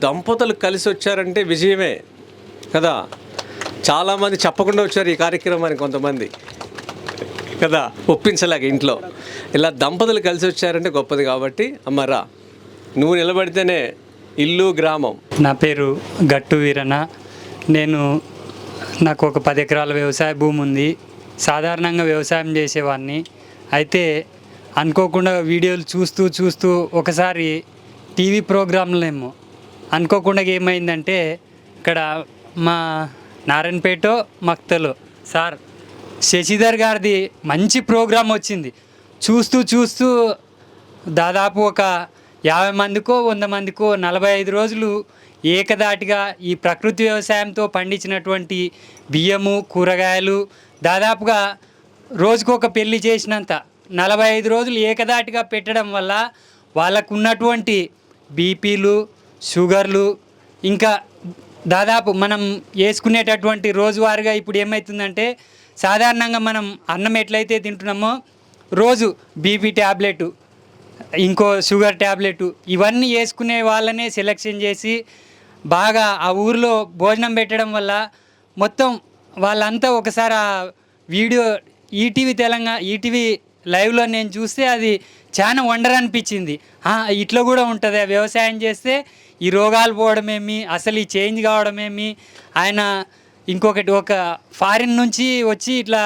దంపతులు కలిసి వచ్చారంటే విజయమే కదా. చాలామంది చెప్పకుండా వచ్చారు ఈ కార్యక్రమానికి, కొంతమంది కదా, ఒప్పించలేక ఇంట్లో. ఇలా దంపతులు కలిసి వచ్చారంటే గొప్పది. కాబట్టి అమ్మరా, నువ్వు నిలబడితేనే ఇల్లు గ్రామం. నా పేరు గట్టు వీరన్న. నాకు ఒక 10 ఎకరాల వ్యవసాయ భూమి ఉంది. సాధారణంగా వ్యవసాయం చేసేవాడిని. అయితే అనుకోకుండా వీడియోలు చూస్తూ ఒకసారి టీవీ ప్రోగ్రాంలేమో అనుకోకుండా ఏమైందంటే, ఇక్కడ మా నారాయణపేట మక్తలో సార్ శశిధర్ గారిది మంచి ప్రోగ్రాం వచ్చింది. చూస్తూ దాదాపు ఒక 50 మందికో 100 మందికో 45 రోజులు ఏకదాటిగా ఈ ప్రకృతి వ్యవసాయంతో పండించినటువంటి బియ్యము, కూరగాయలు దాదాపుగా రోజుకొక పెళ్లి చేసినంత 45 రోజులు ఏకదాటిగా పెట్టడం వల్ల వాళ్ళకు ఉన్నటువంటి బీపీలు, షుగర్లు, ఇంకా దాదాపు మనం వేసుకునేటటువంటి రోజువారీగా ఇప్పుడు ఏమవుతుందంటే, సాధారణంగా మనం అన్నం ఎట్లయితే తింటున్నామో రోజు బీపీ ట్యాబ్లెట్, ఇంకో షుగర్ ట్యాబ్లెట్, ఇవన్నీ వేసుకునే వాళ్ళనే సెలెక్షన్ చేసి బాగా ఆ ఊరిలో భోజనం పెట్టడం వల్ల మొత్తం వాళ్ళంతా ఒకసారి ఆ వీడియో ఈటీవీ లైవ్లో నేను చూస్తే అది చాలా వండర్ అనిపించింది. ఇట్లా కూడా ఉంటుంది వ్యవసాయం చేస్తే, ఈ రోగాలు పోవడమేమి, అసలు ఈ చేంజ్ కావడమేమి. ఆయన ఇంకొకటి ఒక ఫారిన్ నుంచి వచ్చి ఇట్లా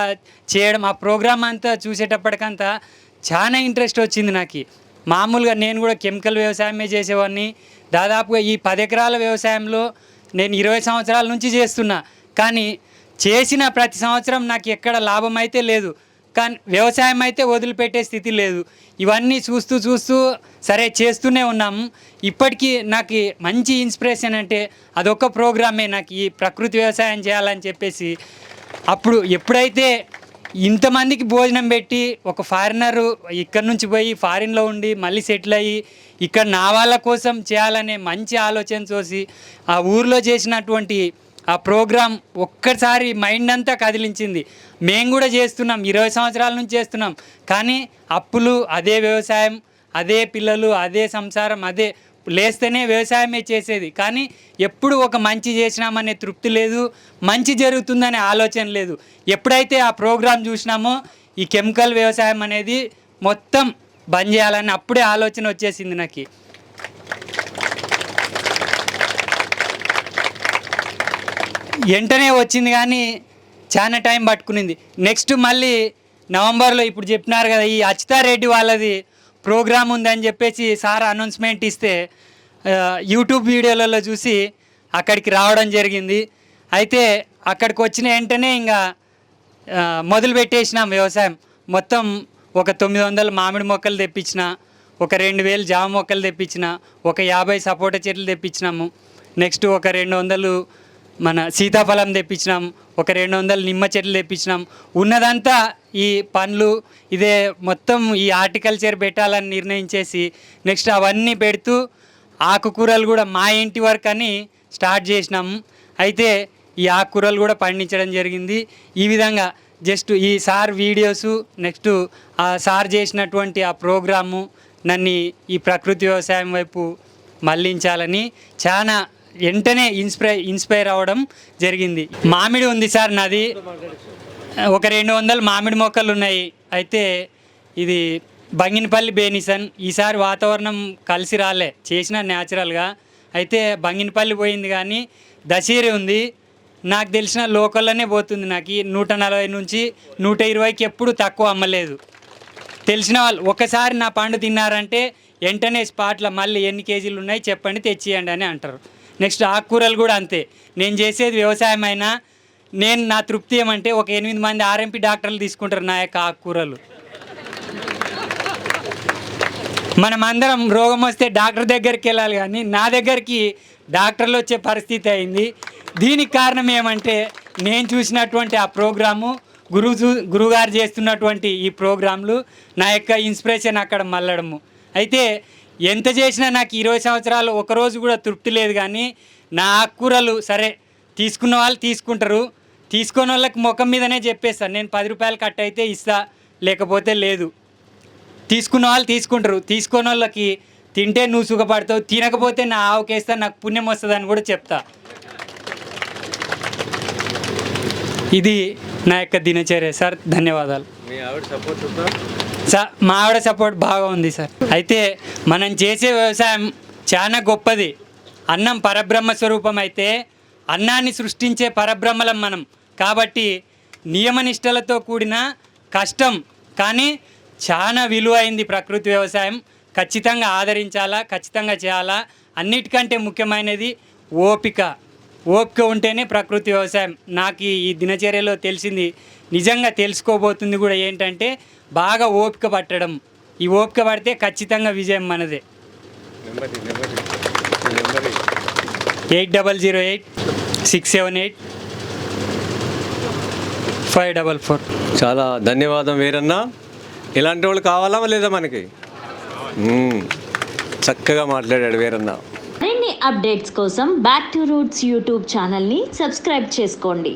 చేయడం, ఆ ప్రోగ్రామ్ అంతా చూసేటప్పటికంతా చాలా ఇంట్రెస్ట్ వచ్చింది నాకు. మామూలుగా నేను కూడా కెమికల్ వ్యవసాయమే చేసేవాడిని. దాదాపుగా ఈ 10 ఎకరాల వ్యవసాయంలో నేను 20 సంవత్సరాల నుంచి చేస్తున్నా. కానీ చేసిన ప్రతి సంవత్సరం నాకు ఎక్కడ లాభం అయితే లేదు, కానీ వ్యవసాయం అయితే వదిలిపెట్టే స్థితి లేదు. ఇవన్నీ చూస్తూ సరే చేస్తూనే ఉన్నాము. ఇప్పటికీ నాకు మంచి ఇన్స్పిరేషన్ అంటే అదొక ప్రోగ్రామే, నాకు ఈ ప్రకృతి వ్యవసాయం చేయాలని చెప్పేసి. అప్పుడు ఎప్పుడైతే ఇంతమందికి భోజనం పెట్టి ఒక ఫారినరు ఇక్కడ నుంచి పోయి ఫారిన్లో ఉండి మళ్ళీ సెటిల్ అయ్యి ఇక్కడ నా వాళ్ళ కోసం చేయాలనే మంచి ఆలోచన చూసి ఆ ఊరిలో చేసినటువంటి ఆ ప్రోగ్రాం ఒక్కసారి మైండ్ అంతా కదిలించింది. మేము కూడా చేస్తున్నాం, 20 సంవత్సరాల నుంచి చేస్తున్నాం. కానీ అప్పులు, అదే వ్యవసాయం, అదే పిల్లలు, అదే సంసారం, అదే లేస్తేనే వ్యవసాయమే చేసేది. కానీ ఎప్పుడు ఒక మంచి చేసినామనే తృప్తి లేదు, మంచి జరుగుతుందనే ఆలోచన లేదు. ఎప్పుడైతే ఆ ప్రోగ్రాం చూసినామో ఈ కెమికల్ వ్యవసాయం అనేది మొత్తం బంద్ చేయాలని అప్పుడే ఆలోచన వచ్చేసింది నాకు. వెంటనే వచ్చింది కానీ చాలా టైం పట్టుకునింది. నెక్స్ట్ మళ్ళీ నవంబర్లో ఇప్పుడు చెప్పినారు కదా, ఈ అచితారెడ్డి వాళ్ళది ప్రోగ్రామ్ ఉందని చెప్పేసి సార్ అనౌన్స్మెంట్ ఇస్తే యూట్యూబ్ వీడియోలలో చూసి అక్కడికి రావడం జరిగింది. అయితే అక్కడికి వచ్చిన వెంటనే ఇంకా మొదలు పెట్టేసినాం వ్యవసాయం. మొత్తం ఒక 900 మామిడి మొక్కలు తెప్పించిన, ఒక 2000 జామ మొక్కలు తెప్పించిన, ఒక 50 సపోటా చెట్లు తెప్పించినాము. నెక్స్ట్ ఒక 200 మన సీతాఫలం తెప్పించినాం, ఒక 200 నిమ్మ చెట్లు తెప్పించినాం. ఉన్నదంతా ఈ పండ్లు ఇదే మొత్తం ఈ హార్టికల్చర్ పెట్టాలని నిర్ణయించేసి నెక్స్ట్ అవన్నీ పెడుతూ ఆకుకూరలు కూడా మా ఇంటి వరకు అని స్టార్ట్ చేసినాము. అయితే ఈ ఆకుకూరలు కూడా పండించడం జరిగింది. ఈ విధంగా జస్ట్ ఈ సార్ వీడియోసు, నెక్స్ట్ ఆ సార్ చేసినటువంటి ఆ ప్రోగ్రాము నన్ను ఈ ప్రకృతి వ్యవసాయం వైపు మళ్ళించాలని చాలా వెంటనే ఇన్స్పైర్ అవ్వడం జరిగింది. మామిడి ఉంది సార్ నాది, ఒక 200 మామిడి మొక్కలు ఉన్నాయి. అయితే ఇది బంగినపల్లి బేనిసన్. ఈసారి వాతావరణం కలిసి రాలే, చేసిన న్యాచురల్గా. అయితే బంగినపల్లి పోయింది కానీ దశీరి ఉంది. నాకు తెలిసిన లోకల్లోనే పోతుంది. నాకు 140 నుంచి 120కి ఎప్పుడు తక్కువ అమ్మలేదు. తెలిసిన వాళ్ళు ఒకసారి నా పండు తిన్నారంటే వెంటనే స్పాట్లో మళ్ళీ ఎన్ని కేజీలు ఉన్నాయి చెప్పండి తెచ్చియండి అని అంటారు. నెక్స్ట్ ఆకుకూరలు కూడా అంతే. నేను చేసేది వ్యవసాయం అయినా నా తృప్తి ఏమంటే ఒక 8 మంది ఆర్ఎంపీ డాక్టర్లు తీసుకుంటారు నా యొక్క ఆకుకూరలు. మనం అందరం రోగం వస్తే డాక్టర్ దగ్గరికి వెళ్ళాలి, కానీ నా దగ్గరికి డాక్టర్లు వచ్చే పరిస్థితి అయింది. దీనికి కారణం ఏమంటే నేను చూసినటువంటి ఆ ప్రోగ్రాము, గురుగారు చేస్తున్నటువంటి ఈ ప్రోగ్రాంలు నా యొక్క ఇన్స్పిరేషన్ అక్కడ మళ్ళడము. అయితే ఎంత చేసినా నాకు 20 సంవత్సరాలు ఒకరోజు కూడా తృప్తి లేదు. కానీ నా ఆకుకూరలు సరే తీసుకున్న వాళ్ళు తీసుకుంటారు, తీసుకున్న వాళ్ళకి ముఖం మీదనే చెప్పేస్తాను, నేను 10 రూపాయలు కట్ అయితే ఇస్తా, లేకపోతే లేదు. తీసుకున్న వాళ్ళు తీసుకుంటారు, తీసుకున్న వాళ్ళకి తింటే నువ్వు సుఖపడతావు, తినకపోతే నా ఆవుకేస్తా నాకు పుణ్యం వస్తుందని కూడా చెప్తా. ఇది నా యొక్క దినచర్య సార్. ధన్యవాదాలు. మీ ఆవిడ సపోర్ట్ ఉందా? సార్ మా ఆవిడ సపోర్ట్ బాగా ఉంది సార్. అయితే మనం చేసే వ్యవసాయం చాలా గొప్పది. అన్నం పరబ్రహ్మ స్వరూపం అయితే అన్నాన్ని సృష్టించే పరబ్రహ్మలం మనం. కాబట్టి నియమనిష్టలతో కూడిన కష్టం కానీ చాలా విలువైంది ప్రకృతి వ్యవసాయం. ఖచ్చితంగా ఆదరించాలా, ఖచ్చితంగా చేయాలా. అన్నిటికంటే ముఖ్యమైనది ఓపిక. ఓపిక ఉంటేనే ప్రకృతి వ్యవసాయం. నాకు ఈ దినచర్యలో తెలిసింది, నిజంగా తెలుసుకోబోతుంది కూడా ఏంటంటే బాగా ఓపిక పట్టడం. ఈ ఓపిక పడితే ఖచ్చితంగా విజయం మనదే. 8008-678-544. చాలా ధన్యవాదం వీరన్న. ఇలాంటి వాళ్ళు కావాలా లేదా మనకి? చక్కగా మాట్లాడాడు వీరన్న. మరిన్ని అప్డేట్స్ కోసం బ్యాక్ టు రూట్స్ యూట్యూబ్ ఛానల్ని సబ్స్క్రైబ్ చేసుకోండి.